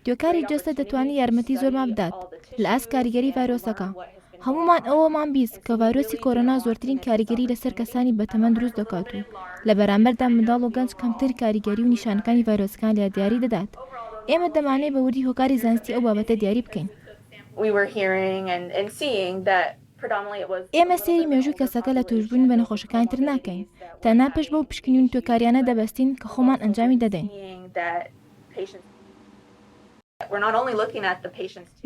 دوێکاری جەستە دەتوانێت یارمەتی زۆرمان بدات لە ئاست کاریگەری ڤایرۆسەکە. هەمومان ئەوەمان بیست کە ڤایرۆسی کۆرۆنا زۆرترین کاریگەری لەسەر کەسانی بەتەمەن دروست دەکات و لە بەرامبەردا منداڵ و گەنج کەمتر کاریگەری و نیشانەکانی ڤایرۆسەکان لە دیاری دەدات. ئێمە دەمانێت بە وردی هۆکاری زانستی ئەو بابەتە دیاری بکەین. ئێمە سێری مێژووی کەسەکە لە توشبوون بە نەخۆشەکانی تر ناکەین، تەنها پشت بەو پشکنین و توێکاریانە دەبەستین کە خۆمان ئەنجامی دەدەین.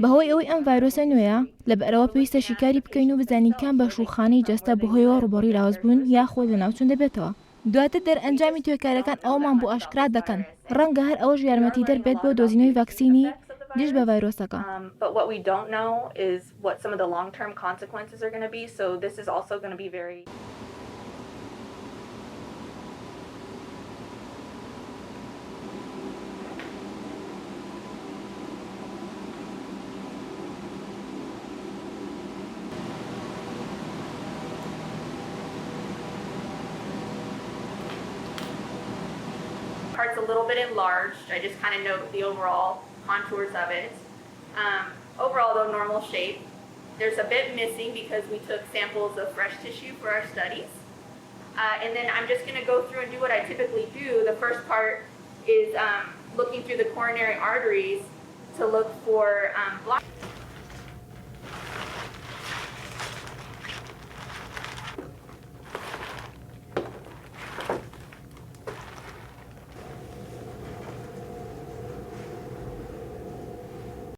بەهۆی ئەوەی ئەم ڤایرۆسە نوێیە لەبەرەوە پێویستە شیکاری بکەین و بزانین کام بەشوخانەی جەستە بەهۆیەوە ڕووبەڕووی لاوازبوون یاخۆ لە ناوچوون دەبێتەوە. دواتر دەرئەنجامی توێکاریەکان ئەومان بۆ ئاشکرا دەکەن، ڕەنگە هەر ئەوەش یارمەتی دەربێت بۆ دۆزینەوەی ڤاکسینی دژ بە ڤایرۆسەکە. Part's a little bit enlarged. I just kind of note the overall contours of it. Overall, though, normal shape. There's a bit missing because we took samples of fresh tissue for our studies. And then I'm just going to go through and do what I typically do. The first part is looking through the coronary arteries to look for block.